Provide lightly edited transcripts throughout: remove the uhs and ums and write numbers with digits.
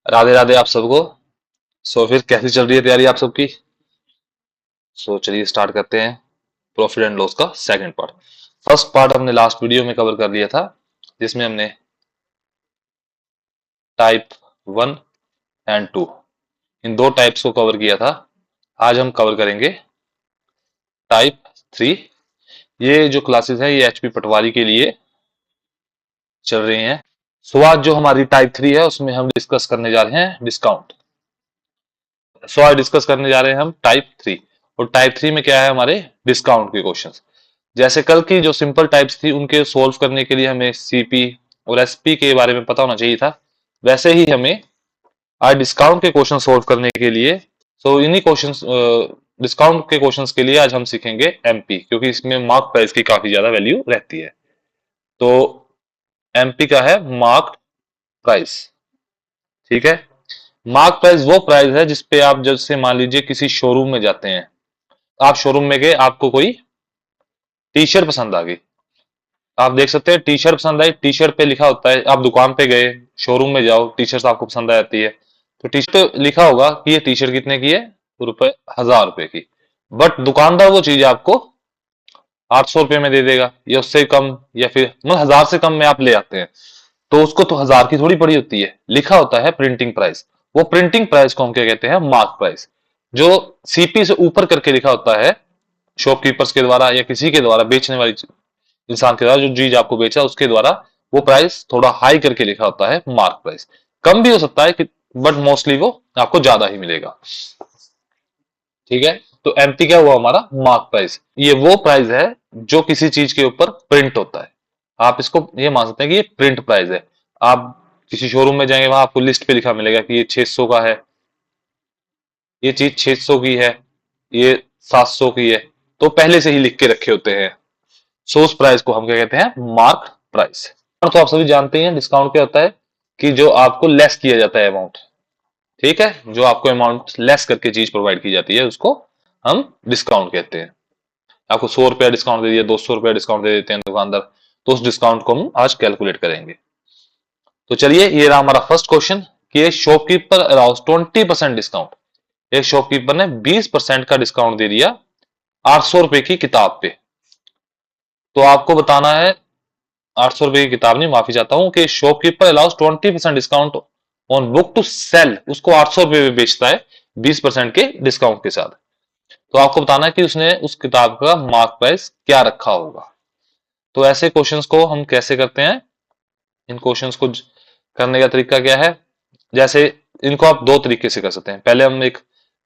राधे राधे आप सबको। फिर कैसी चल रही है तैयारी आप सबकी? चलिए स्टार्ट करते हैं। प्रॉफिट एंड लॉस का सेकंड पार्ट। फर्स्ट पार्ट हमने लास्ट वीडियो में कवर कर लिया था, जिसमें हमने टाइप 1 एंड 2 इन दो टाइप्स को कवर किया था। आज हम कवर करेंगे टाइप 3। ये जो क्लासेस हैं ये एचपी पटवारी के लिए चल रही हैं। आज जो हमारी टाइप 3 है उसमें हम डिस्कस करने जा रहे हैं डिस्काउंट। आज डिस्कस करने जा रहे हैं हम टाइप 3। और टाइप 3 में क्या है, हमारे डिस्काउंट के क्वेश्चंस। जैसे कल की जो सिंपल टाइप्स थी उनके सोल्व करने के लिए हमें सीपी और एसपी के बारे में पता होना चाहिए था, वैसे ही हमें आज डिस्काउंट के क्वेश्चन सोल्व करने के लिए इन्हीं क्वेश्चंस डिस्काउंट के क्वेश्चंस के लिए आज हम सीखेंगे एमपी, क्योंकि इसमें मार्क प्राइस की काफी ज्यादा वैल्यू रहती है। तो एमपी का है मार्क प्राइस। ठीक है। मार्क प्राइस वो प्राइस है जिसपे आप, जैसे मान लीजिए किसी शोरूम में जाते हैं, आप शोरूम में गए, आपको कोई टी शर्ट पसंद आ गई। आप देख सकते हैं टी शर्ट पसंद आई, टी शर्ट पे लिखा होता है, आप दुकान पे गए, शोरूम में जाओ, टी शर्ट आपको पसंद आ जाती है, तो टी शर्ट पे लिखा होगा कि ये टी शर्ट कितने की है, रुपए 1000 रुपए की। बट दुकानदार वो चीज आपको 800 रुपए में दे देगा, या उससे कम, या फिर मतलब 1000 से कम में आप ले आते हैं, तो उसको तो 1000 की थोड़ी पड़ी होती है, लिखा होता है प्रिंटिंग प्राइस। वो प्रिंटिंग प्राइस को हम क्या कहते हैं, मार्क प्राइस। जो सीपी से ऊपर करके लिखा होता है शॉपकीपर्स के द्वारा या किसी के द्वारा, बेचने वाली इंसान के द्वारा, जो चीज आपको बेचा उसके द्वारा, वो प्राइस थोड़ा हाई करके लिखा होता है मार्क प्राइस। कम भी हो सकता है कि, बट मोस्टली वो आपको ज्यादा ही मिलेगा। ठीक है। तो एमपी क्या हुआ हमारा, मार्क प्राइस। ये वो प्राइस है जो किसी चीज के ऊपर प्रिंट होता है। आप इसको ये मान सकते हैं कि ये प्रिंट प्राइस है। आप किसी शोरूम में जाएंगे, वहां आपको लिस्ट पे लिखा मिलेगा कि ये 600 का है, ये चीज 600 की है, ये 700 की है, तो पहले से ही लिख के रखे होते हैं। उस प्राइस को हम क्या कहते हैं, मार्क प्राइस। और तो आप सभी जानते हैं डिस्काउंट क्या होता है, कि जो आपको लेस किया जाता है अमाउंट। ठीक है, जो आपको अमाउंट लेस करके चीज प्रोवाइड की जाती है उसको हम डिस्काउंट कहते हैं। आपको 100 रुपया डिस्काउंट दे दिया, 200 रुपया डिस्काउंट दे देते हैं दुकानदार, तो उस डिस्काउंट को हम आज कैलकुलेट करेंगे। तो चलिए, ये रहा हमारा फर्स्ट क्वेश्चन कि एक शॉपकीपर अलाउज 20% डिस्काउंट। एक शॉपकीपर ने 20% का डिस्काउंट दे दिया 800 रुपए की किताब पे। तो आपको बताना है, 800 रुपए की किताब नहीं, माफी चाहता हूं, कि shopkeeper allows 20% discount on book to sell, उसको 800 रुपए में बेचता है 20% के डिस्काउंट के साथ। तो आपको बताना है कि उसने उस किताब का मार्क प्राइस क्या रखा होगा। तो ऐसे क्वेश्चंस को हम कैसे करते हैं, इन क्वेश्चंस को करने का तरीका क्या है। जैसे इनको आप दो तरीके से कर सकते हैं। पहले हम एक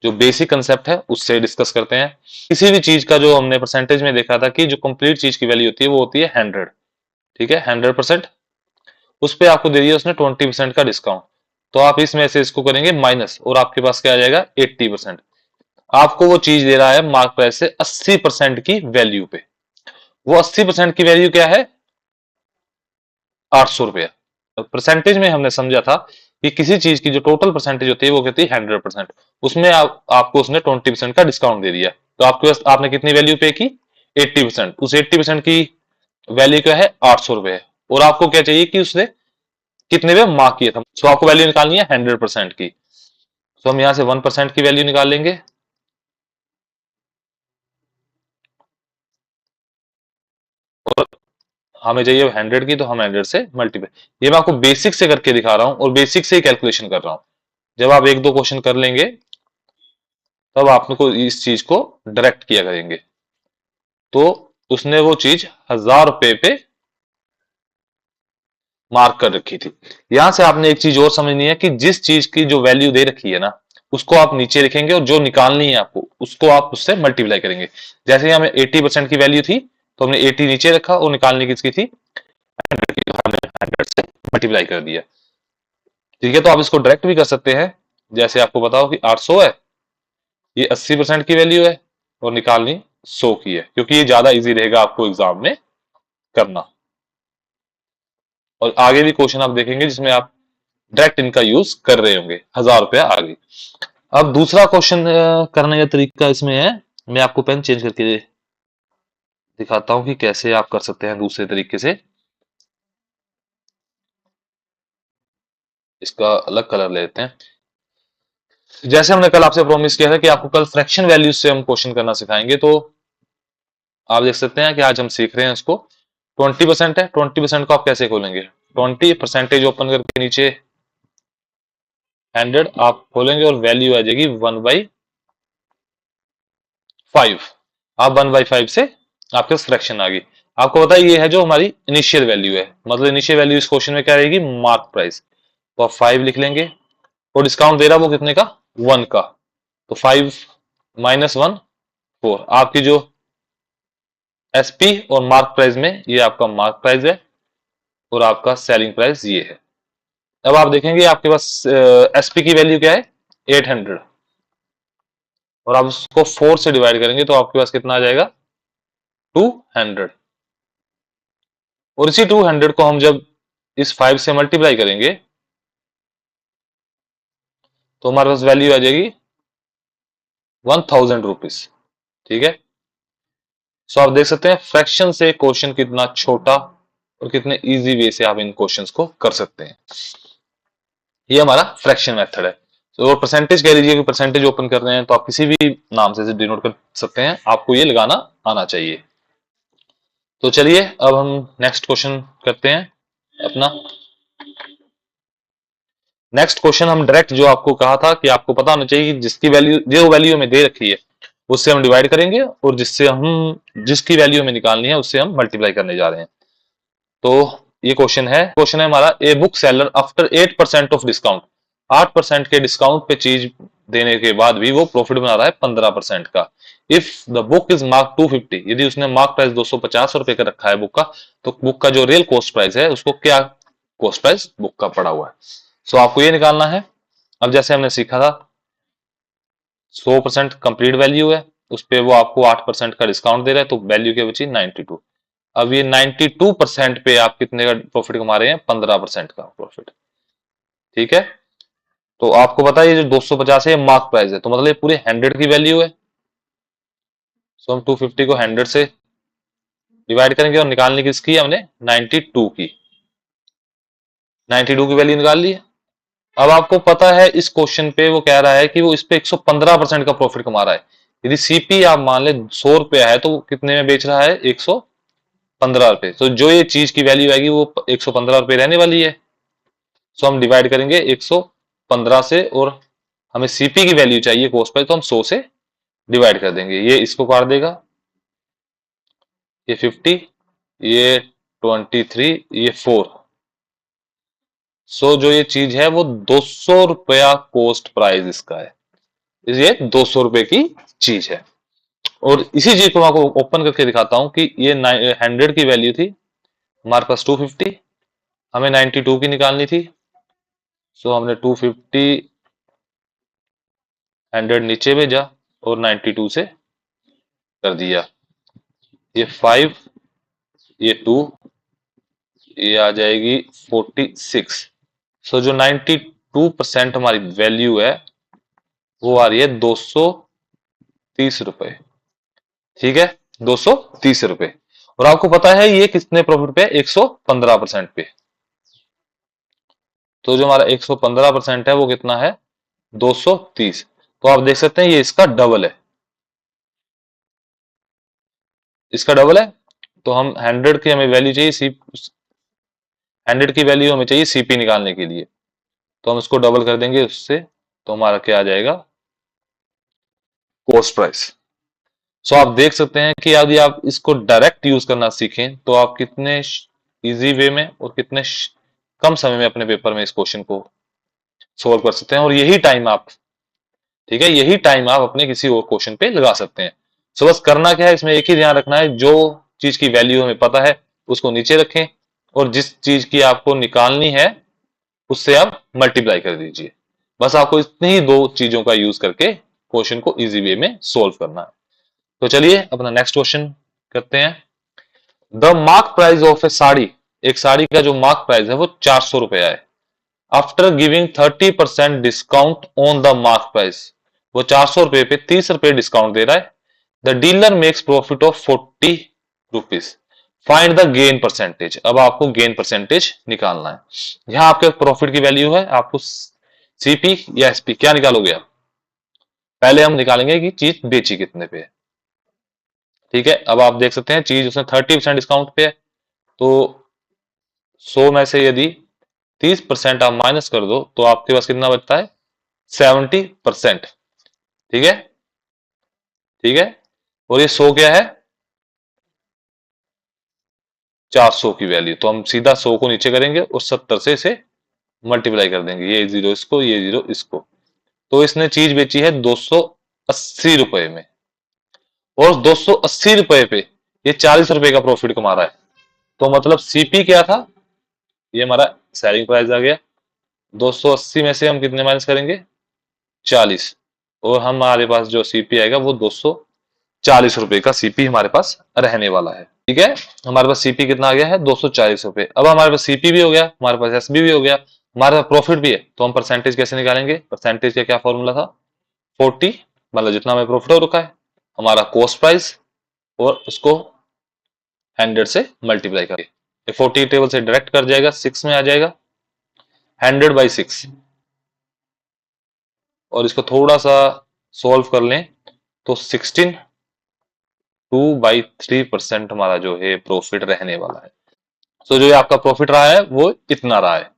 जो बेसिक कंसेप्ट है उससे डिस्कस करते हैं। किसी भी चीज का जो हमने परसेंटेज में देखा था कि जो कंप्लीट चीज की वैल्यू होती है वो होती है 100। ठीक है, 100%। उस पर आपको दे दिया उसने 20% का डिस्काउंट, तो आप इसमें से इसको करेंगे माइनस, और आपके पास क्या आ जाएगा, 80%। आपको वो चीज दे रहा है मार्क प्राइस से 80% की वैल्यू पे। वो 80% की वैल्यू क्या है, 800 रुपया। परसेंटेज में हमने समझा था कि किसी चीज की जो टोटल परसेंटेज होती है वो कहती है 100%। उसमें आपको उसने 20% का डिस्काउंट दे दिया, तो आपके पास आपने कितनी वैल्यू पे की, 80%। उस 80% की वैल्यू क्या है, 800 रुपए है। और आपको क्या चाहिए कि उसने कितने पे मार्क किया था, सो आपको वैल्यू निकालनी है 100% की। तो हम यहां से 1% की वैल्यू निकाल लेंगे, और हमें चाहिए 100 की, तो हम 100 से मल्टीप्लाई। ये मैं आपको बेसिक से करके दिखा रहा हूं और बेसिक से ही कैलकुलेशन कर रहा हूं। जब आप एक दो क्वेश्चन कर लेंगे तब आपको इस चीज को डायरेक्ट किया करेंगे। तो उसने वो चीज 1000 रुपए पे मार्क कर रखी थी। यहां से आपने एक चीज और समझनी है कि जिस चीज की जो वैल्यू दे रखी है ना, उसको आप नीचे लिखेंगे, और जो निकालनी है आपको उसको आप उससे मल्टीप्लाई करेंगे। जैसे ही हमें 80% की वैल्यू थी, तो हमने 80 नीचे रखा, और निकालने किसकी थी, 100 की, तो हमने 100 से मल्टीप्लाई कर दिया। ठीक है, तो आप इसको डायरेक्ट भी कर सकते हैं। जैसे आपको बताओ कि 800 है, ये 80% की वैल्यू है, और निकालनी 100 की है, क्योंकि ये ज्यादा इजी रहेगा आपको एग्जाम में करना। और आगे भी क्वेश्चन आप देखेंगे जिसमें आप डायरेक्ट इनका यूज कर रहे होंगे। 1000 रुपया आ गई। अब दूसरा क्वेश्चन करने का तरीका इसमें है, मैं आपको पेन चेंज करके दिखाता हूं कि कैसे आप कर सकते हैं दूसरे तरीके से। इसका अलग कलर ले लेते हैं। जैसे हमने कल आपसे प्रॉमिस किया था कि आपको कल फ्रैक्शन वैल्यूज से हम क्वेश्चन करना सिखाएंगे, तो आप देख सकते हैं कि आज हम सीख रहे हैं उसको। 20% है, 20% को आप कैसे खोलेंगे? 20% ओपन करके नीचे 100 आप खोलेंगे और वैल्यू आ जाएगी 1/5। आप 1/5 से आपके पास फ्रैक्शन आ गई। आपको पता है ये है जो हमारी इनिशियल वैल्यू है, मतलब इनिशियल वैल्यू इस क्वेश्चन में क्या रहेगी? Mark price. तो आप 5 लिख लेंगे और डिस्काउंट दे रहा वो कितने का? 1 का। तो 5 माइनस 1 4। आपकी जो एसपी और मार्क प्राइस में, ये आपका मार्क प्राइस है और आपका सेलिंग प्राइस ये है। अब आप देखेंगे आपके पास एसपी की वैल्यू क्या है? 800, और आप उसको 4 से डिवाइड करेंगे तो आपके पास कितना आ जाएगा? 200। और इसी 200 को हम जब इस 5 से मल्टीप्लाई करेंगे तो हमारे पास वैल्यू आ जाएगी 1000 रुपीज। ठीक है। सो आप देख सकते हैं फ्रैक्शन से क्वेश्चन कितना छोटा और कितने इजी वे से आप इन क्वेश्चंस को कर सकते हैं। ये हमारा फ्रैक्शन मेथड है। तो परसेंटेज कह लीजिए कि परसेंटेज ओपन कर रहे हैं तो आप किसी भी नाम से डिनोट कर सकते हैं, आपको ये लगाना आना चाहिए। तो चलिए अब हम नेक्स्ट क्वेश्चन करते हैं अपना। नेक्स्ट क्वेश्चन हम डायरेक्ट, जो आपको कहा था कि आपको पता होना चाहिए कि जिसकी वैल्यू जो वैल्यू हमें दे रखी है उससे हम डिवाइड करेंगे और जिसकी वैल्यू हमें निकालनी है उससे हम मल्टीप्लाई करने जा रहे हैं। तो ये क्वेश्चन है हमारा, a book seller after 8% of discount. 8% के डिस्काउंट पे चीज देने के बाद भी वो प्रॉफिट बना रहा है 15% का। If the book is mark 250, यदि उसने मार्क प्राइस 250 रुपए का रखा है बुक का, तो बुक का जो रियल कॉस्ट प्राइस है उसको क्या कॉस्ट प्राइस बुक का पड़ा हुआ है। सो आपको ये निकालना है। अब जैसे हमने सीखा था 100% कंप्लीट वैल्यू है, उस पर वो आपको 8% का डिस्काउंट दे रहा है, तो वैल्यू क्या बची? 92। अब ये 92% पे आप कितने का प्रॉफिट कमा रहे हैं? 15% का प्रॉफिट। ठीक है। तो आपको पता है ये जो 250 है मार्क प्राइस है, तो मतलब ये पूरे 100 की वैल्यू है। सो हम 250 को 100 से डिवाइड करेंगे और निकालने किसकी हमने? 92 की। 92 की वैल्यू निकाल ली है। अब आपको पता है इस क्वेश्चन पे वो कह रहा है कि वो इस पे 115% का प्रॉफिट कमा रहा है। यदि सीपी आप मान ले 100 रुपया है तो वो कितने में बेच रहा है? 115 रुपए। तो जो ये चीज की वैल्यू आएगी वो 115 रुपए रहने वाली है। सो हम डिवाइड करेंगे 115 से, और हमें सीपी की वैल्यू चाहिए कॉस्ट प्राइस, तो हम 100 से डिवाइड कर देंगे। ये इसको काट देगा, ये 50, ये 23, ये 4। सो जो ये चीज है वो 200 रुपया कॉस्ट प्राइस इसका है। ये 200 रुपए की चीज है। और इसी चीज को मैं आपको ओपन करके दिखाता हूं कि ये 100 की वैल्यू थी, हमारे पास 250, हमें 92 की निकालनी थी। सो हमने 250 100 नीचे भेजा और 92 से कर दिया। ये 5, ये 2, ये आ जाएगी 46। सो जो 92% हमारी वैल्यू है वो आ रही है 230 रुपए। ठीक है, 230 रुपए। और आपको पता है ये कितने प्रॉफिट पे? 115% पे। तो जो हमारा 115% है वो कितना है? 230। तो आप देख सकते हैं ये इसका डबल है, इसका डबल है। तो हम 100 की हमें वैल्यू चाहिए, 100 की वैल्यू हमें चाहिए सीपी निकालने के लिए, तो हम इसको डबल कर देंगे उससे, तो हमारा क्या आ जाएगा? Cost price. सो आप देख सकते हैं कि यदि आप इसको डायरेक्ट यूज करना सीखें तो आप कितने इजी वे में और कितने कम समय में अपने पेपर में इस क्वेश्चन को सोल्व कर सकते हैं। और यही टाइम आप, ठीक है, यही टाइम आप अपने किसी और क्वेश्चन पे लगा सकते हैं। सो बस करना क्या है, इसमें एक ही ध्यान रखना है, जो चीज की वैल्यू हमें पता है उसको नीचे रखें और जिस चीज की आपको निकालनी है उससे आप मल्टीप्लाई कर दीजिए। बस आपको इतनी ही दो चीजों का यूज करके क्वेश्चन को इजी वे में सोल्व करना है। तो चलिए अपना नेक्स्ट क्वेश्चन करते हैं। द मार्क प्राइस ऑफ ए साड़ी, एक साड़ी का जो मार्क प्राइस है वो 400 रुपया है। After giving 30% discount on the mark price, वो 400 रुपए पे 30 रुपए डिस्काउंट दे रहा है। The dealer makes profit of 40 rupees. Find the gain percentage. अब आपको गेन परसेंटेज निकालना है। यहां आपके प्रॉफिट की वैल्यू है, आपको सीपी या एसपी क्या निकालोगे आप? पहले हम निकालेंगे कि चीज बेची कितने पे है। ठीक है, अब आप देख सकते हैं चीज उसमें 30% डिस्काउंट पे है, तो 100 में से यदि 30% आप माइनस कर दो तो आपके पास कितना बचता है? 70%। ठीक है, ठीक है। और ये 100 क्या है? 400 की वैल्यू, तो हम सीधा 100 को नीचे करेंगे और 70 से इसे मल्टीप्लाई कर देंगे, ये जीरो इसको, ये जीरो इसको। तो इसने चीज बेची है 280 रुपए में, और 280 रुपए पे ये 40 रुपए का प्रॉफिट कमा रहा है। तो मतलब सीपी क्या था? ये हमारा सेलिंग प्राइस आ गया। 280 में से हम कितने माइनस करेंगे? 40, और हमारे पास जो सीपी आएगा वो 240 रुपए का सीपी हमारे पास रहने वाला है। ठीक है, हमारे पास सीपी कितना आ गया है? 240 रुपए। अब हमारे पास सीपी भी हो गया, हमारे पास एसबी भी हो गया, हमारे पास प्रॉफिट भी है, तो हम परसेंटेज कैसे निकालेंगे? परसेंटेज का क्या फॉर्मूला था? 40, मतलब जितना हमें प्रॉफिट हो रखा है, हमारा कॉस्ट प्राइस, और उसको 100 से मल्टीप्लाई करके 40 टेबल से डायरेक्ट कर जाएगा, 6 में आ जाएगा 100/6। और इसको थोड़ा सा सॉल्व कर लें तो 16 2/3% हमारा जो है प्रॉफिट रहने वाला है। सो जो ये आपका प्रॉफिट रहा है वो इतना रहा है।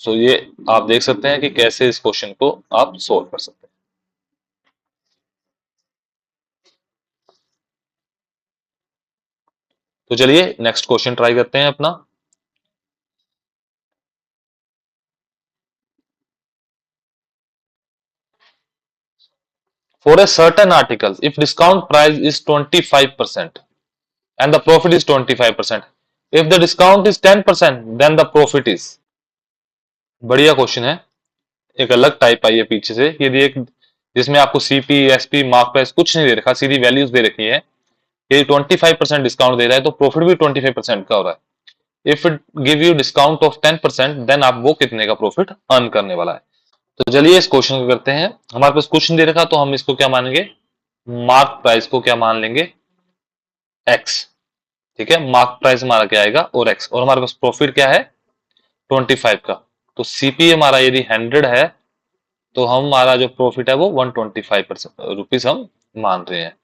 सो ये आप देख सकते हैं कि कैसे इस क्वेश्चन को आप सॉल्व कर सकते हैं। तो चलिए नेक्स्ट क्वेश्चन ट्राई करते हैं अपना। For a certain article, if discount price is 25% and the profit is 25%, if the discount is 10%, then the profit is। बढ़िया क्वेश्चन है। एक अलग टाइप आई है पीछे से, यदि एक जिसमें आपको सीपी एसपी मार्क प्राइस कुछ नहीं दे रखा, सीधी वैल्यूज दे रखी है। यदि 25% डिस्काउंट दे रहा है तो प्रॉफिट भी 25% का हो रहा है। If it give you discount of 10%, then आप वो कितने का प्रॉफिट अर्न करने वाला है। तो चलिए इस क्वेश्चन को करते हैं। हमारे पास कुछ नहीं दे रखा तो हम इसको क्या मानेंगे? मार्क प्राइस को क्या मान लेंगे? एक्स। ठीक है, मार्क प्राइस हमारा क्या आएगा? और एक्स, और हमारे पास प्रॉफिट क्या है? 25 का। तो सीपी हमारा यदि 100 है तो हमारा जो प्रॉफिट है वो 125 रुपीज हम मान रहे हैं।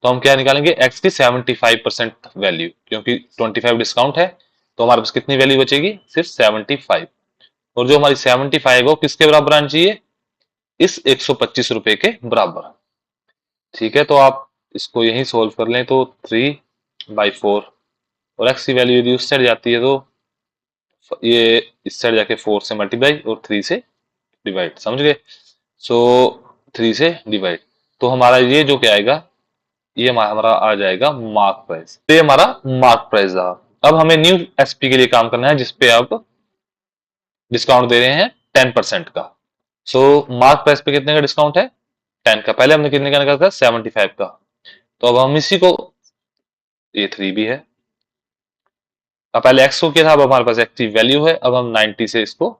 तो हम क्या निकालेंगे? एक्स की 75% वैल्यू, क्योंकि 25 डिस्काउंट है तो हमारे पास कितनी वैल्यू बचेगी? सिर्फ 75। और जो हमारी 75 है वो किसके बराबर आनी चाहिए? इस 125 रुपए के बराबर। ठीक है, तो आप इसको यहीं सोल्व कर लें तो 3/4, और एक्स की वैल्यू यदि उस साइड जाती है तो ये इस साइड जाके 4 से मल्टीप्लाई और 3 से डिवाइड, समझ गए? सो 3 से डिवाइड, तो हमारा ये जो क्या आएगा? ये हमारा आ जाएगा मार्क प्राइस। तो ये हमारा मार्क प्राइस रहा। अब हमें न्यू एसपी के लिए काम करना है जिसपे आप डिस्काउंट दे रहे हैं 10% का। सो मार्क प्राइस पे कितने का डिस्काउंट है? 10 का। पहले हमने कितने का निकाला था? 75 का। तो अब हम इसी को, ये 3 भी है। अब पहले एक्स को किया था, अब हमारे पास एक्स की वैल्यू है, अब हम 90 से इसको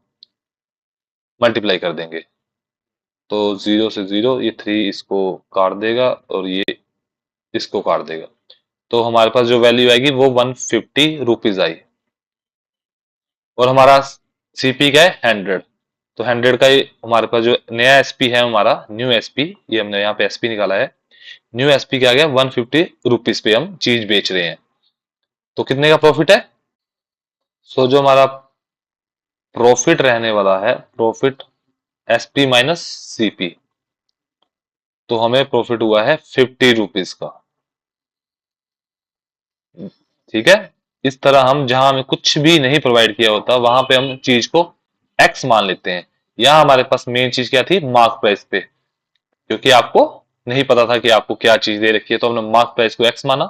मल्टीप्लाई कर देंगे। तो 0 से 0, ये 3 इसको काट देगा और ये इसको काट देगा। तो हमारे पास जो वैल्यू आएगी वो 150 रुपीज आई। और हमारा सीपी क्या है? 100। तो 100 का ये हमारे पास जो नया एसपी है, हमारा न्यू एसपी, ये हमने यहाँ पे एसपी निकाला है। न्यू एसपी क्या आ गया? 150 रुपीज पे हम चीज बेच रहे हैं। तो कितने का प्रॉफिट है? सो जो हमारा प्रॉफिट रहने वाला है, प्रॉफिट एसपी माइनस सीपी, तो हमें प्रॉफिट हुआ है 50 रुपीज का। ठीक है, इस तरह हम जहां हमें कुछ भी नहीं प्रोवाइड किया होता वहां पे हम चीज को एक्स मान लेते हैं। यहां हमारे पास मेन चीज क्या थी? मार्क प्राइस पे, क्योंकि आपको नहीं पता था कि आपको क्या चीज दे रखी है, तो हमने मार्क प्राइस को एक्स माना,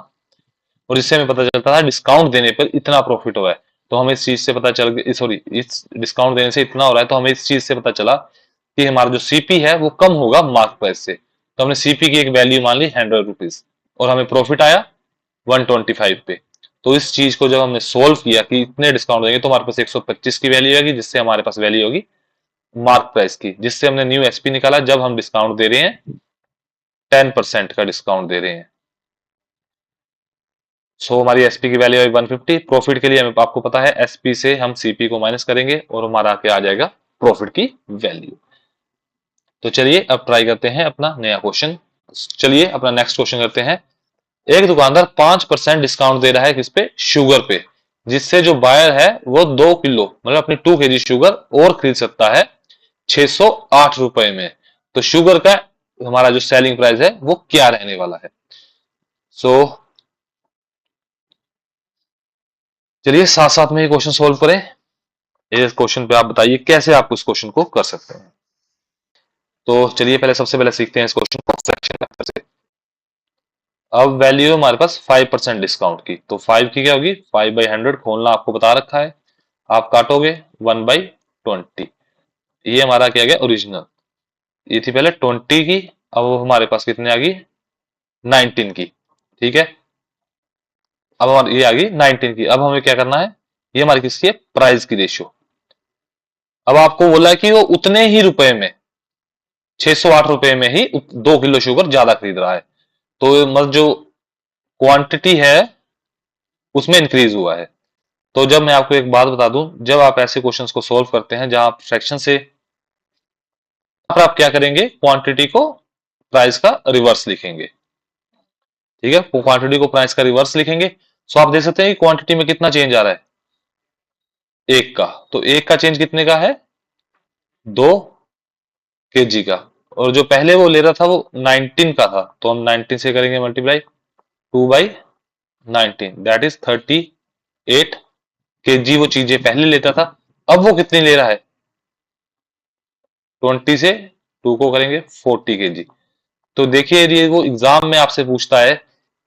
और इससे हमें पता चलता था डिस्काउंट देने पर इतना प्रॉफिट हुआ है। तो हमें इस चीज से पता चल गया, सॉरी, इस डिस्काउंट देने से इतना हो रहा है, तो हमें इस चीज से पता चला कि हमारा जो सीपी है वो कम होगा मार्क प्राइस से। तो हमने सीपी की एक वैल्यू मान ली 100 रुपीज, और हमें प्रॉफिट आया 125 पे। तो इस चीज को जब हमने सोल्व किया कि इतने डिस्काउंट देंगे तो हमारे पास 125 की वैल्यू आएगी, जिससे हमारे पास वैल्यू होगी मार्क प्राइस की, जिससे हमने न्यू एसपी निकाला जब हम डिस्काउंट दे रहे हैं 10% का डिस्काउंट दे रहे हैं। सो हमारी एसपी की वैल्यू है 150। प्रॉफिट के लिए हमें आपको पता है एसपी से हम सीपी को माइनस करेंगे और हमारा आके आ जाएगा प्रॉफिट की वैल्यू। तो चलिए अब ट्राई करते हैं अपना नया क्वेश्चन। चलिए अपना नेक्स्ट क्वेश्चन करते हैं। एक दुकानदार 5% डिस्काउंट दे रहा है किस पे, शुगर पे, जिससे जो बायर है वो 2 किलो मतलब अपनी 2 kg शुगर और खरीद सकता है 608 रुपए में। तो शुगर का हमारा जो सेलिंग प्राइस है वो क्या रहने वाला है। सो चलिए साथ साथ में ये क्वेश्चन सोल्व करें। इस क्वेश्चन पे आप बताइए कैसे आप इस क्वेश्चन को कर सकते हैं। तो चलिए पहले सबसे पहले सीखते हैं इस क्वेश्चन को फ्रैक्शन मेथड से। अब वैल्यू है हमारे पास 5% डिस्काउंट की, तो 5 की क्या होगी, 5/100 खोलना आपको बता रखा है। आप काटोगे 1/20। ये हमारा क्या गया ओरिजिनल, ये थी पहले 20 की, अब वो हमारे पास कितने आ गई 19 की। ठीक है, अब हमारी ये आ गई 19 की। अब हमें क्या करना है, ये हमारी किसकी है, प्राइस की रेशियो। अब आपको बोला है कि वो उतने ही रुपए में 608 रुपए में ही 2 किलो शुगर ज्यादा खरीद रहा है, तो मतलब जो क्वांटिटी है उसमें इंक्रीज हुआ है। तो जब मैं आपको एक बात बता दूं, जब आप ऐसे क्वेश्चंस को सोल्व करते हैं जहां आप फ्रैक्शन से, पर आप क्या करेंगे, क्वांटिटी को प्राइस का रिवर्स लिखेंगे। ठीक है, क्वांटिटी को प्राइस का रिवर्स लिखेंगे। सो आप देख सकते हैं कि क्वांटिटी में कितना चेंज आ रहा है, एक का। तो एक का चेंज कितने का है, 2 kg का। और जो पहले वो ले रहा था वो 19 का था, तो हम 19 से करेंगे मल्टीप्लाई 2/19, दैट इज 38 kg। वो चीजें पहले लेता था, अब वो कितनी ले रहा है, 20 से 2 को करेंगे 40 kg। तो देखिए यदि वो एग्जाम में आपसे पूछता है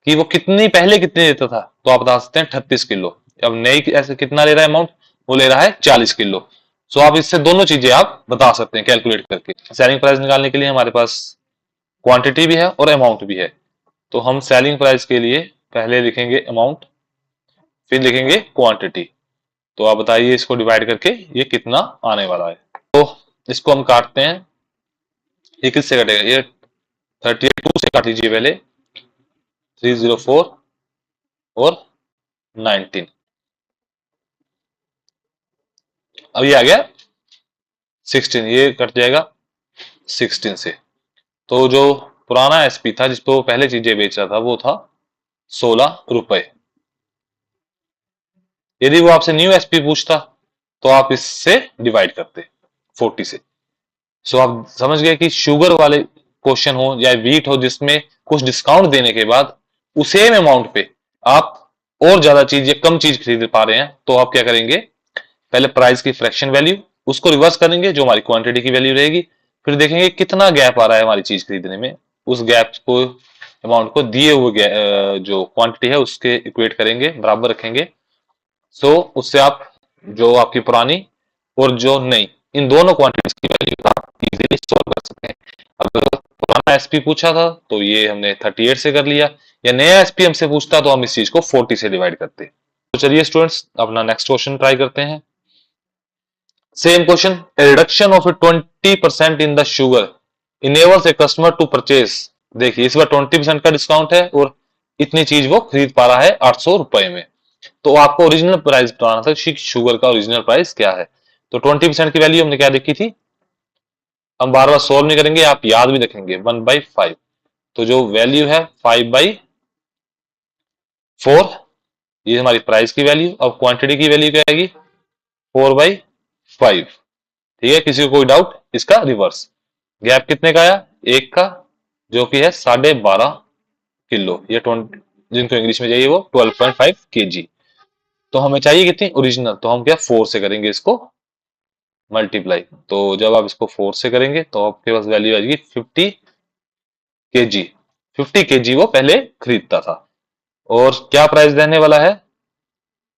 कि वो कितनी पहले कितने लेता था, तो आप बता सकते हैं 38 किलो। अब नई ऐसे कितना ले रहा है अमाउंट, वो ले रहा है 40 किलो। सो आप इससे दोनों चीजें आप बता सकते हैं कैलकुलेट करके। सेलिंग प्राइस निकालने के लिए हमारे पास क्वांटिटी भी है और अमाउंट भी है। तो हम सेलिंग प्राइस के लिए पहले लिखेंगे अमाउंट, फिर लिखेंगे क्वांटिटी। तो आप बताइए इसको डिवाइड करके ये कितना आने वाला है। तो इसको हम काटते हैं, ये किससे कटेगा, ये 38 से काट लीजिए पहले, 304 और 19। अब ये आ गया 16, ये कट जाएगा 16 से। तो जो पुराना एसपी था जिसपे वो पहले चीजें बेच रहा था वो था 16 रुपए। यदि वो आपसे न्यू एसपी पूछता तो आप इससे डिवाइड करते 40 से। सो आप समझ गए कि शुगर वाले क्वेश्चन हो या वीट हो जिसमें कुछ डिस्काउंट देने के बाद उसेम अमाउंट पे आप और ज्यादा चीज या कम चीज खरीद पा रहे हैं, तो आप क्या करेंगे, पहले प्राइस की फ्रैक्शन वैल्यू उसको रिवर्स करेंगे जो हमारी क्वांटिटी की वैल्यू रहेगी, फिर देखेंगे कितना गैप आ रहा है हमारी चीज खरीदने में, उस गैप को अमाउंट को दिए हुए जो क्वांटिटी है उसके इक्वेट करेंगे, बराबर रखेंगे। सो उससे आप जो आपकी पुरानी और जो नई, इन दोनों क्वांटिटीज की वैल्यू आप इजीली सॉल्व कर सकते हैं। अगर पुराना एसपी पूछा था तो ये हमने 38 से कर लिया, या नया एसपी हमसे पूछता तो हम इस चीज को 40 से डिवाइड करते। तो चलिए स्टूडेंट्स अपना नेक्स्ट क्वेश्चन ट्राई करते हैं। Same question, reduction of 20% in the sugar enables a customer to purchase. देखिए इस बार 20% का डिस्काउंट है और इतनी चीज वो खरीद पा रहा है 800 रुपए में। तो आपको ओरिजिनल प्राइस बताना था, शुगर का ओरिजिनल प्राइस क्या है। तो 20% की वैल्यू हमने क्या देखी थी, हम बार बार सोल्व नहीं करेंगे, आप याद भी रखेंगे 1/5। तो जो वैल्यू है 5/4, ये हमारी प्राइस की वैल्यू। अब क्वांटिटी की वैल्यू क्या आएगी, 4/5। ठीक है, किसी को कोई डाउट, इसका रिवर्स। गैप कितने का आया, एक का, जो कि है 12.5 किलो। ये 20, जिनको इंग्लिश में चाहिए वो 12.5 kg। तो हमें चाहिए कितनी ओरिजिनल, तो हम क्या 4 से करेंगे इसको मल्टीप्लाई। तो जब आप इसको 4 से करेंगे तो आपके पास वैल्यू आएगी 50 kg। 50 kg वो पहले खरीदता था, और क्या प्राइस रहने वाला है,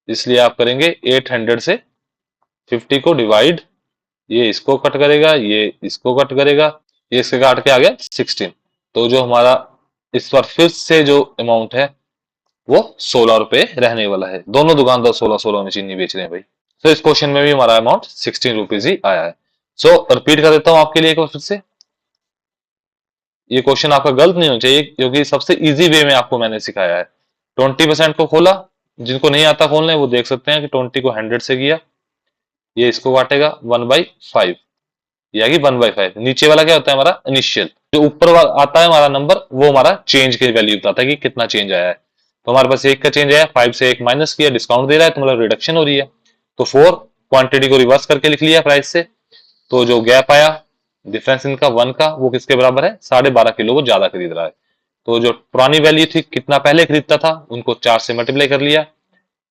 इसलिए आप करेंगे 800 से 50 को डिवाइड, ये इसको कट करेगा, ये इसको कट करेगा, ये इसके काट के आ गया 16। तो जो हमारा इस बार फिर से जो अमाउंट है वो 16 रुपए रहने वाला है। दोनों दुकानदार 16-16 में चीनी बेच रहे हैं भाई। तो इस क्वेश्चन में भी हमारा अमाउंट 16 रुपीज ही आया है। सो रिपीट कर देता हूं आपके लिए एक बार फिर से, ये क्वेश्चन आपका गलत नहीं होना चाहिए क्योंकि सबसे इजी वे में आपको मैंने सिखाया है। 20% को खोला, जिनको नहीं आता खोलने वो देख सकते हैं कि 20 को 100 से किया, ये इसको काटेगा 1/5, या कि 1/5। नीचे वाला क्या होता है हमारा इनिशियल, जो ऊपर वाला आता है हमारा नंबर वो हमारा चेंज की वैल्यू बताता है कि कितना चेंज आया है। तो हमारे पास 1 का चेंज आया, 5 से 1 माइनस किया, डिस्काउंट दे रहा है तो मतलब रिडक्शन हो रही है, तो 4 क्वांटिटी को रिवर्स करके लिख लिया प्राइस से, तो जो गैप आया डिफरेंस इनका 1 का वो किसके बराबर है, 12.5 किलो वो ज्यादा खरीद रहा है। तो जो पुरानी वैल्यू थी कितना पहले खरीदता था उनको 4 से मल्टीप्लाई कर लिया,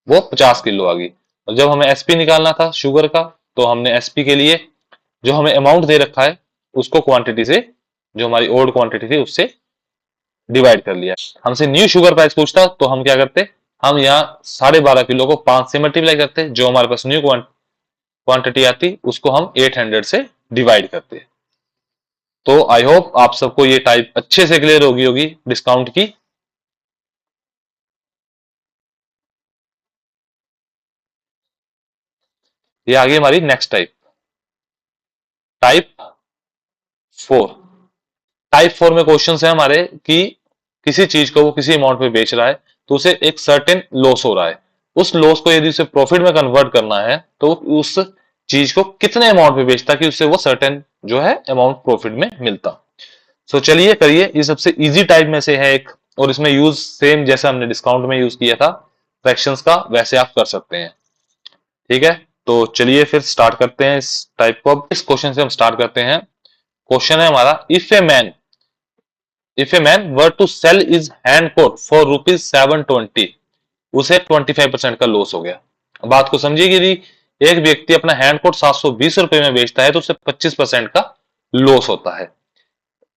वो 50 किलो आ गई। और जब हमें एसपी निकालना था शुगर का, तो हमने एसपी के लिए जो हमें अमाउंट दे रखा है उसको क्वांटिटी से, जो हमारी ओल्ड क्वांटिटी थी उससे डिवाइड कर लिया। हमसे न्यू शुगर प्राइस पूछता तो हम क्या करते, हम यहाँ 12.5 किलो को 5 से मल्टीप्लाई करते, जो हमारे पास न्यू क्वांटिटी आती उसको हम 800 से डिवाइड करते। तो आई होप आप सबको ये टाइप अच्छे से क्लियर होगी डिस्काउंट की। ये आ गई हमारी नेक्स्ट टाइप, टाइप 4। टाइप 4 में क्वेश्चन है हमारे कि किसी चीज को वो किसी अमाउंट में बेच रहा है तो उसे एक सर्टेन लॉस हो रहा है, उस लॉस को यदि उसे प्रॉफिट में कन्वर्ट करना है तो उस चीज को कितने अमाउंट में बेचता कि उससे वो सर्टेन जो है अमाउंट प्रॉफिट में मिलता। सो चलिए करिए, ये सबसे इजी टाइप में से है एक, और इसमें यूज सेम जैसा हमने डिस्काउंट में यूज किया था फ्रैक्शंस का वैसे आप कर सकते हैं। ठीक है, तो चलिए फिर स्टार्ट करते हैं इस टाइप को। अब इस क्वेश्चन से हम स्टार्ट करते हैं। क्वेश्चन है हमारा, if a man were to sell is hand coat for ₹720, उसे 25% का लॉस हो गया। बात को समझिए, यदि एक व्यक्ति अपना हैंड कोट 720 रुपए में बेचता है तो उसे 25% का लॉस होता है।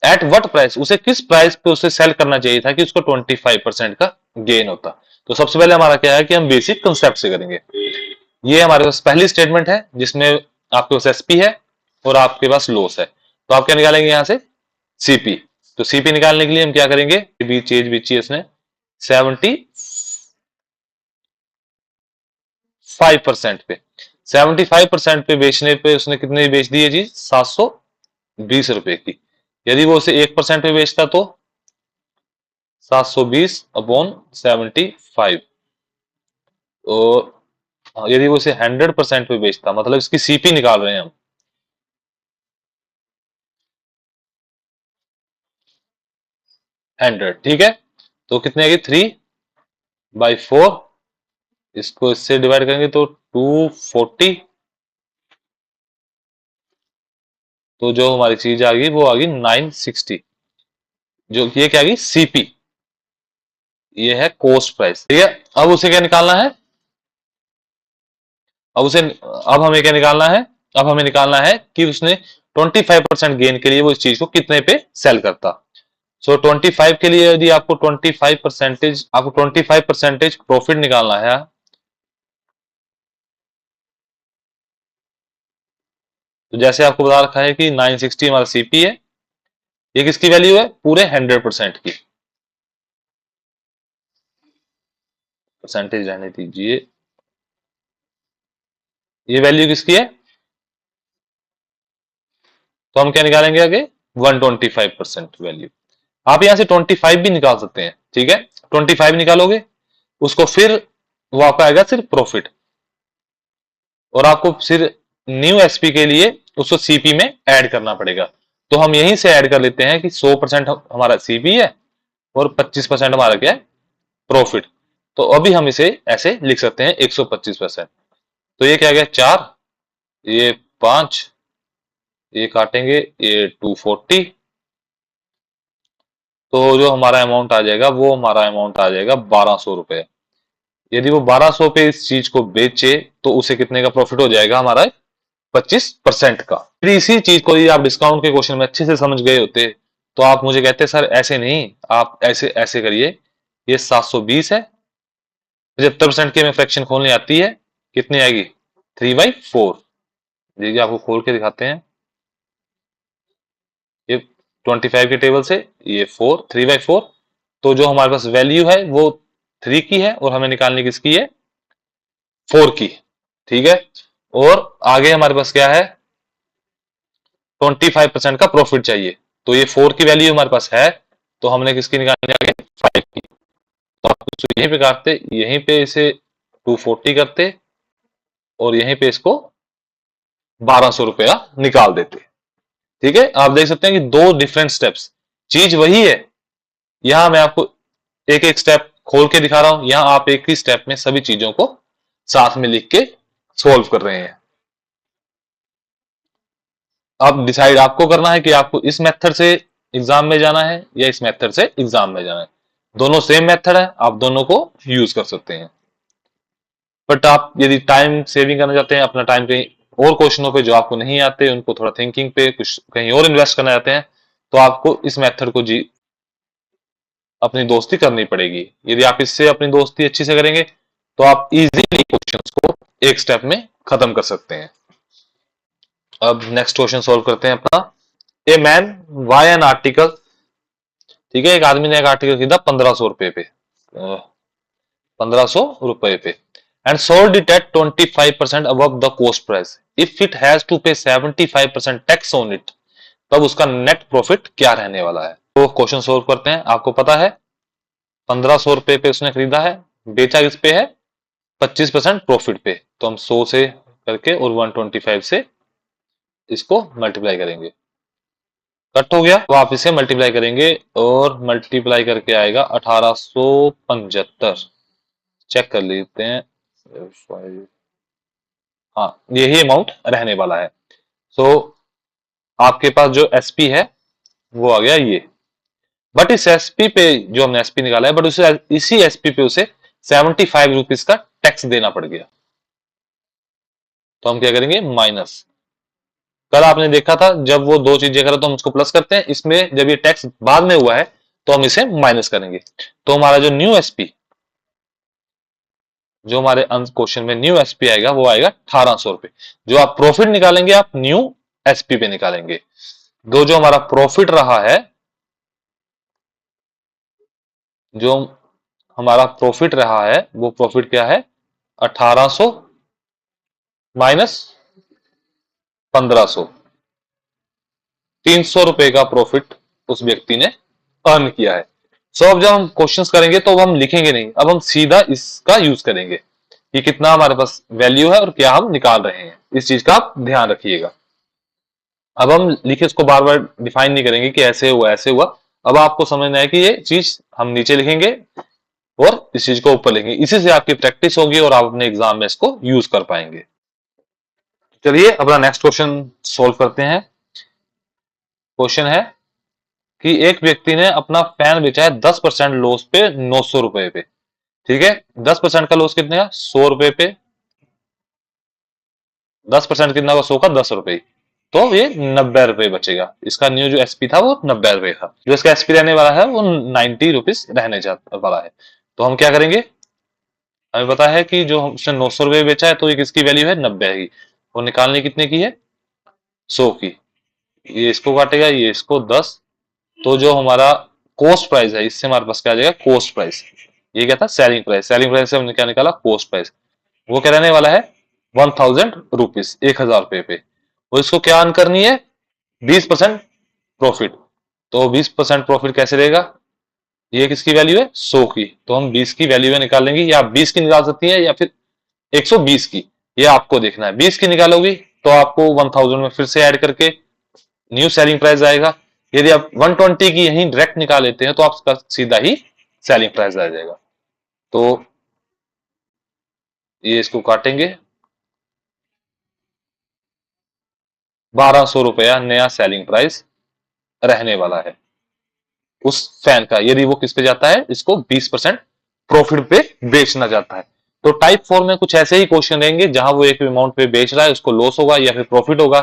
एट व्हाट प्राइस, उसे किस प्राइस पे उसे सेल करना चाहिए था कि उसको 25% का गेन होता। तो सबसे पहले हमारा क्या है कि हम बेसिक कंसेप्ट से करेंगे। ये हमारे पास पहली स्टेटमेंट है जिसमें आपके पास एसपी है और आपके पास लॉस है, तो आप क्या निकालेंगे यहां से सीपी। तो सीपी निकालने के लिए हम क्या करेंगे, चेंज बीची इसने 75% पे, 75% पे बेचने पे उसने कितने बेच दी है जी, 720 रुपए की। यदि वो उसे 1% पे बेचता तो 720/75। और यदि वो इसे 100% पे बेचता, मतलब इसकी सीपी निकाल रहे हैं हम, 100, ठीक है। तो कितने आएगी 3/4, इसको इससे डिवाइड करेंगे तो 240। तो जो हमारी चीज आ गई वो आ गई 960, जो ये क्या आ गई सीपी, ये है कॉस्ट प्राइस, ठीक है। अब उसे क्या निकालना है, अब हमें क्या निकालना है, अब हमें निकालना है कि उसने 25% गेन के लिए वो इस चीज को कितने पे सेल करता। सो 25 के लिए यदि आपको 25% प्रॉफिट निकालना है, तो जैसे आपको बता रखा है कि 960 हमारा सीपी है, ये किसकी वैल्यू है, पूरे 100% की। परसेंटेज रहने दीजिए, ये वैल्यू किसकी है, तो हम क्या निकालेंगे आगे 125% वैल्यू। आप यहां से 25 भी निकाल सकते हैं, ठीक है। 25 निकालोगे उसको फिर वो आपका आएगा सिर्फ प्रॉफिट, और आपको फिर न्यू एसपी के लिए उसको सीपी में ऐड करना पड़ेगा। तो हम यहीं से ऐड कर लेते हैं कि 100% हमारा सीपी है और 25% हमारा क्या है, प्रॉफिट। तो अभी हम इसे ऐसे लिख सकते हैं 125%। तो ये क्या गया 4, ये 5, ये काटेंगे, ये 240। तो जो हमारा अमाउंट आ जाएगा वो हमारा अमाउंट आ जाएगा 1200 रुपए। यदि वो 1200 पे इस चीज को बेचे तो उसे कितने का प्रॉफिट हो जाएगा हमारा, 25% का। फिर इसी चीज को यदि आप डिस्काउंट के क्वेश्चन में अच्छे से समझ गए होते तो आप मुझे कहते सर ऐसे नहीं, आप ऐसे ऐसे करिए, ये 720 है, 75% की हमें फ्रैक्शन खोलनी आती है, कितनी आएगी 3/4। देखिए आपको खोल के दिखाते हैं, ये 25 के टेबल से ये 3/4। तो जो हमारे पास वैल्यू है वो 3 की है और हमें निकालनी किसकी है, 4 की, ठीक है। और आगे हमारे पास क्या है, 25% का प्रॉफिट चाहिए। तो ये 4 की वैल्यू हमारे पास है, तो हमने किसकी निकालनी आगे 5 की। तो आप इसको यहीं पे काटते, यहीं पे इसे 240 करते और यहीं पे इसको 1200 रुपया निकाल देते। ठीक है, आप देख सकते हैं कि दो डिफरेंट स्टेप्स, चीज वही है। यहां मैं आपको एक एक स्टेप खोल के दिखा रहा हूं, यहां आप एक ही स्टेप में सभी चीजों को साथ में लिख के सोल्व कर रहे हैं। अब डिसाइड आपको करना है कि आपको इस मेथड से एग्जाम में जाना है या इस मेथड से एग्जाम में जाना है। दोनों सेम मेथड है, आप दोनों को यूज कर सकते हैं। बट आप यदि टाइम सेविंग करना चाहते हैं, अपना टाइम कहीं और क्वेश्चनों पे जो आपको नहीं आते, उनको थोड़ा थिंकिंग पे कुछ कहीं और इन्वेस्ट करना चाहते हैं, तो आपको इस मेथड को जी अपनी दोस्ती करनी पड़ेगी। यदि आप इससे अपनी दोस्ती अच्छी से करेंगे तो आप इजीली क्वेश्चंस को एक स्टेप में खत्म कर सकते हैं। अब नेक्स्ट क्वेश्चन सॉल्व करते हैं अपना। A man buy an article, ठीक है, एक आदमी ने एक आर्टिकल खरीदा 1500 रुपए पे, 1500 रुपए पे, and sold it at 25% above the cost price, if it has to pay 75% tax on it, तब उसका नेट प्रॉफिट क्या रहने वाला है। तो क्वेश्चन सॉल्व करते हैं। आपको पता है 1500 रुपए पे उसने खरीदा है, बेचा किस पे है, 25% प्रॉफिट पे, तो हम 100 से करके और 125 से इसको मल्टीप्लाई करेंगे। कट हो गया, तो आप इसे मल्टीप्लाई करेंगे और मल्टीप्लाई करके आएगा 1875। चेक कर लेते हैं, हाँ यही अमाउंट रहने वाला है। सो आपके पास जो एसपी है वो आ गया ये। बट इस एसपी पे जो हमने एसपी निकाला है, बट उसे इसी एसपी पे उसे 75 रुपीज का टैक्स देना पड़ गया। तो हम क्या करेंगे, माइनस। कल आपने देखा था जब वो दो चीजें करें तो हम उसको प्लस करते हैं, इसमें जब ये टैक्स बाद में हुआ है तो हम इसे माइनस करेंगे। तो हमारा जो न्यू एसपी, जो हमारे क्वेश्चन में न्यू एसपी आएगा वो आएगा 1800 रुपए। जो आप प्रॉफिट निकालेंगे आप न्यू एसपी पे निकालेंगे। दो जो हमारा प्रॉफिट रहा है, जो हमारा प्रॉफिट रहा है वो प्रॉफिट क्या है, 1800 माइनस 1500, 300 रुपए का प्रॉफिट उस व्यक्ति ने अर्न किया है। सो अब जब हम क्वेश्चंस करेंगे तो अब हम लिखेंगे नहीं, अब हम सीधा इसका यूज करेंगे कि कितना हमारे पास वैल्यू है और क्या हम निकाल रहे हैं। इस चीज का आप ध्यान रखिएगा। अब हम लिखे इसको बार बार डिफाइन नहीं करेंगे कि ऐसे हुआ ऐसे हुआ। अब आपको समझना है कि ये चीज हम नीचे लिखेंगे और इस चीज को ऊपर लिखेंगे, इसी से आपकी प्रैक्टिस होगी और आप अपने एग्जाम में इसको यूज कर पाएंगे। चलिए अपना नेक्स्ट क्वेश्चन सोल्व करते हैं। क्वेश्चन है कि एक व्यक्ति ने अपना फैन बेचा है 10% लॉस पे 900 रुपए पे। ठीक है, 10% का लॉस कितने का, 100 रुपए पे, 10% कितना का, 100 का 10 रुपए, तो ये 90 रुपए बचेगा। इसका न्यू जो एसपी था वो 90 रुपए था, जो इसका एसपी रहने वाला है वो 90 रुपीज रहने वाला है। तो हम क्या करेंगे, हमें पता है कि जो उसने 900 रुपए बेचा है तो ये किसकी वैल्यू है, 90 की, और निकालनी कितने की है, 100 की। ये इसको काटेगा, ये इसको 10, तो जो हमारा कॉस्ट प्राइस है इससे हमारे पास क्या आ जाएगा, कॉस्ट प्राइस। ये क्या था, सेलिंग प्राइस, सेलिंग प्राइस से हमने क्या निकाला, कॉस्ट प्राइस। वो क्या रहने वाला है, 1000 रुपीज, 1000 रुपए पे। और इसको क्या अर्न करनी है, 20% प्रॉफिट। तो 20% प्रॉफिट कैसे रहेगा, ये किसकी वैल्यू है, 100 की, तो हम 20 की वैल्यू में निकाल लेंगे, या 20 की निकाल सकती है या फिर 120 की, ये आपको देखना है। 20 की निकालोगी तो आपको 1000 में फिर से ऐड करके न्यू सेलिंग प्राइस आएगा। यदि आप 120 की यहीं डायरेक्ट निकाल लेते हैं तो आपका सीधा ही सेलिंग प्राइस आ जाएगा। तो ये इसको काटेंगे, 1200 रुपया नया सेलिंग प्राइस रहने वाला है उस फैन का, यदि वो किस पे जाता है, इसको 20% प्रॉफिट पे बेचना चाहता है। तो टाइप 4 में कुछ ऐसे ही क्वेश्चन रहेंगे जहां वो एक अमाउंट पे बेच रहा है, उसको लॉस होगा या फिर प्रॉफिट होगा,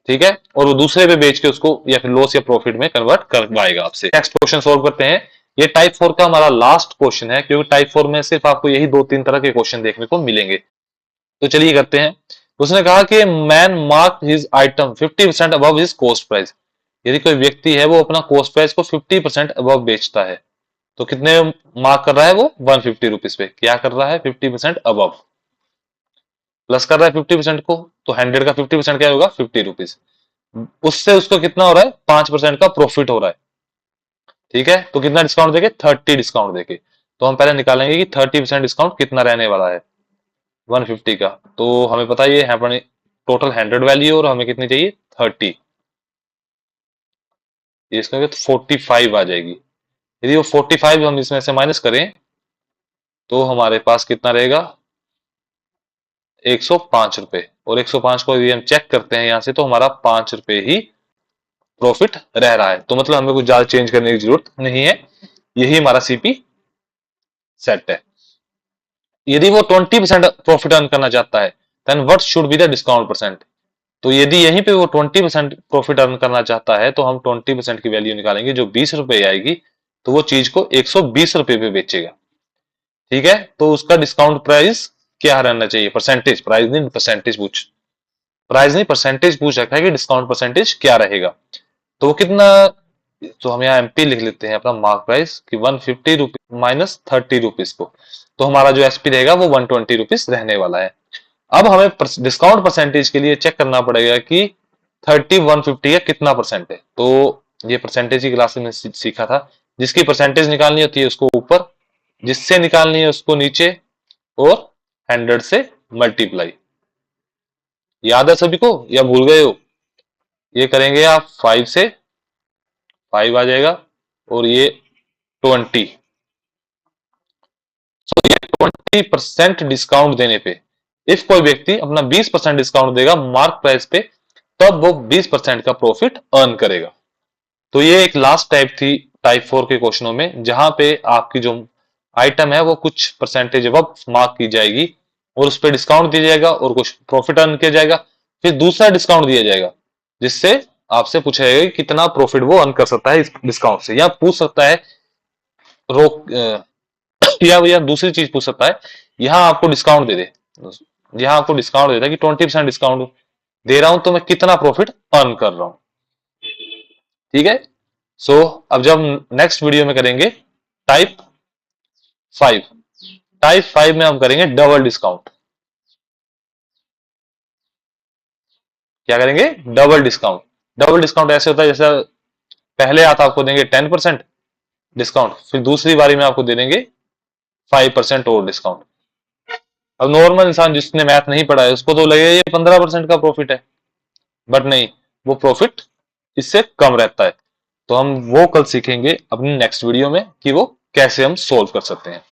ठीक है, और वो दूसरे पे बेच के उसको या फिर लॉस या प्रॉफिट में कन्वर्ट करवाएगा आपसे। नेक्स्ट क्वेश्चन सोल्व करते हैं। ये टाइप 4 का हमारा लास्ट क्वेश्चन है, क्योंकि टाइप 4 में सिर्फ आपको यही दो तीन तरह के क्वेश्चन देखने को मिलेंगे। तो चलिए करते हैं। उसने कहा कि man mark his item 50% above his cost price. यदि कोई व्यक्ति है वो अपना कॉस्ट प्राइस को 50% अबव बेचता है, तो कितने मार्क कर रहा है वो, 150 रुपीज पे। क्या कर रहा है, 50% अबव, प्लस कर रहा है 50% को, तो 100 का 50% क्या होगा, 50 रुपीज। उससे उसको कितना हो रहा है, 5% का प्रॉफिट हो रहा है। ठीक है, तो कितना डिस्काउंट देके, 30 डिस्काउंट देके। तो हम पहले निकालेंगे कि 30% डिस्काउंट कितना रहने वाला है 150 का। तो हमें पता है ये अपनी टोटल 100 वैल्यू और हमें कितनी चाहिए 30, इसका 45 आ जाएगी। यदि वो 45 हम इसमें से माइनस करें तो हमारे पास कितना रहेगा 105 रुपए। और 105 को यदि हम चेक करते हैं यहां से तो हमारा 5 रुपए ही प्रॉफिट रह रहा है। तो मतलब हमें कुछ ज्यादा चेंज करने की जरूरत नहीं है, यही हमारा सीपी सेट है। यदि वो 20% प्रॉफिट अर्न करना चाहता है then what should be the discount percent. तो यदि यहीं पे वो 20% प्रॉफिट अर्न करना चाहता है तो हम 20% की वैल्यू निकालेंगे जो 20 रुपए आएगी, तो वो चीज को 120 रुपए पे बेचेगा। ठीक है, तो उसका डिस्काउंट प्राइस क्या रहना चाहिए, परसेंटेज, प्राइस नहीं परसेंटेज प्राइस नहीं परसेंटेज पूछ रखा है कि डिस्काउंट परसेंटेज क्या रहेगा। तो वो कितना, तो हम यहाँ एमपी लिख लेते हैं अपना मार्क प्राइस कि 150 रुपीज माइनस 30 रुपीज को, तो हमारा जो एसपी रहेगा वो 120 रुपीज रहने वाला है। अब हमें डिस्काउंट परसेंटेज के लिए चेक करना पड़ेगा कि 30 150 का कितना परसेंट है। तो ये परसेंटेज की क्लास में सीखा था, जिसकी परसेंटेज निकालनी होती है उसको ऊपर, जिससे निकालनी है उसको नीचे, और 100 से मल्टीप्लाई। याद है सभी को या भूल गए हो? ये करेंगे आप 5 से, 5 आ जाएगा, और ये 20। तो ये 20% डिस्काउंट देने पे, इफ कोई व्यक्ति अपना 20% डिस्काउंट देगा मार्क प्राइस पे, तब वो 20% का प्रॉफिट अर्न करेगा। तो ये एक लास्ट टाइप थी टाइप 4 के क्वेश्चनों में, जहां पे आपकी जो आइटम है वो कुछ परसेंटेज अब मार्क की जाएगी और उस पर डिस्काउंट दिया जाएगा और कुछ प्रॉफिट अर्न किया जाएगा, फिर दूसरा डिस्काउंट दिया जाएगा जिससे आपसे पूछा जाएगा कि कितना प्रॉफिट वो अर्न कर सकता है इस डिस्काउंट से, या पूछ सकता है रोक या दूसरी चीज पूछ सकता है, यहाँ आपको डिस्काउंट दे दे, यहाँ आपको डिस्काउंट देता है कि 20% डिस्काउंट दे रहा हूं तो मैं कितना प्रॉफिट अर्न कर रहा हूं। ठीक है, सो अब जब नेक्स्ट वीडियो में करेंगे टाइप 5, टाइप 5 में हम करेंगे डबल डिस्काउंट। क्या करेंगे, डबल डिस्काउंट। डबल डिस्काउंट ऐसे होता है जैसे पहले आप आपको देंगे 10% डिस्काउंट, फिर दूसरी बारी में आपको दे देंगे 5% और डिस्काउंट। अब नॉर्मल इंसान जिसने मैथ नहीं पढ़ा है उसको तो लगेगा ये 15% का प्रॉफिट है, बट नहीं, वो प्रॉफिट इससे कम रहता है। तो हम वो कल सीखेंगे अपनी नेक्स्ट वीडियो में कि वो कैसे हम सोल्व कर सकते हैं।